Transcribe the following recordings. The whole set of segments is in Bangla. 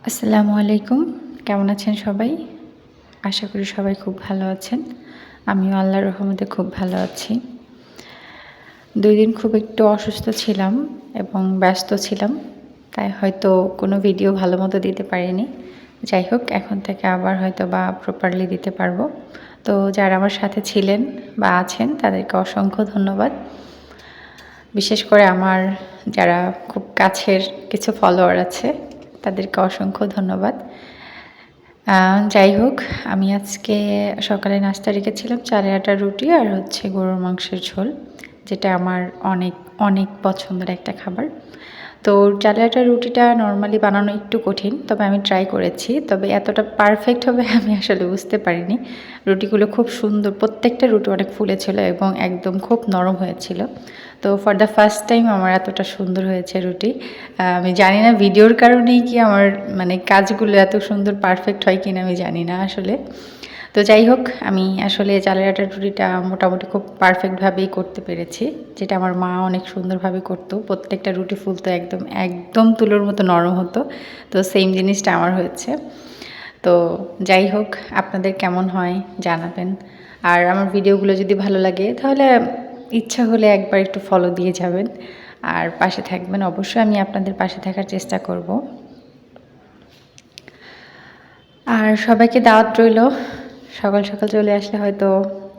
আসসালামু আলাইকুম। কেমন আছেন সবাই? আশা করি সবাই খুব ভালো আছেন। আমিও আল্লাহর রহমতে খুব ভালো আছি। ২ দিন খুব একটু অসুস্থ ছিলাম এবং ব্যস্ত ছিলাম। তাই হয়তো কোনো ভিডিও ভালোমতো দিতে পারিনি। যাই হোক, এখন থেকে আবার হয়তোবা প্রপারলি দিতে পারবো। তো যারা আমার সাথে ছিলেন বা আছেন তাদেরকে অসংখ্য ধন্যবাদ। বিশেষ করে আমার যারা খুব কাছের কিছু ফলোয়ার আছে তাদেরকে অসংখ্য ধন্যবাদ। যাই হোক, আমি আজকে সকালে নাস্তা রেখেছিলাম চালের আটার রুটি আর হচ্ছে গরুর মাংসের ঝোল, যেটা আমার অনেক অনেক পছন্দের একটা খাবার। তো চালের আটার রুটিটা নরমালি বানানো একটু কঠিন, তবে আমি ট্রাই করেছি। তবে এতটা পারফেক্ট হবে আমি আসলে বুঝতে পারিনি। রুটিগুলো খুব সুন্দর, প্রত্যেকটা রুটি অনেক ফুলেছিল এবং একদম খুব নরম হয়েছিল। তো ফর দ্য ফার্স্ট টাইম আমার এতটা সুন্দর হয়েছে রুটি। আমি জানি না ভিডিওর কারণেই কি আমার মানে কাজগুলো এত সুন্দর পারফেক্ট হয় কিনা আমি জানি না আসলে। তো যাই হোক, আমি আসলে চালের আটার রুটিটা মোটামুটি খুব পারফেক্টভাবেই করতে পেরেছি, যেটা আমার মা অনেক সুন্দরভাবে করতো। প্রত্যেকটা রুটি ফুলতো একদম একদম তুলোর মতো নরম হতো। তো সেম জিনিসটা আমার হয়েছে। তো যাই হোক, আপনাদের কেমন হয় জানাবেন। আর আমার ভিডিওগুলো যদি ভালো লাগে তাহলে ইচ্ছা হলে একবার একটু ফলো দিয়ে যাবেন আর পাশে থাকবেন। অবশ্যই আমি আপনাদের পাশে থাকার চেষ্টা করব। আর সবাইকে দাওয়াত রইল, সকাল সকাল চলে আসলে হয়তো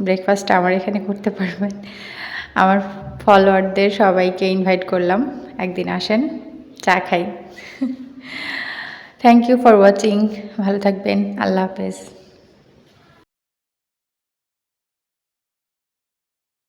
ব্রেকফাস্টটা আমার এখানে করতে পারবেন। আমার ফলোয়ারদের সবাইকে ইনভাইট করলাম, একদিন আসেন, চা খাই। Thank you for watching. ভালো থাকবেন। আল্লাহ হাফেজ।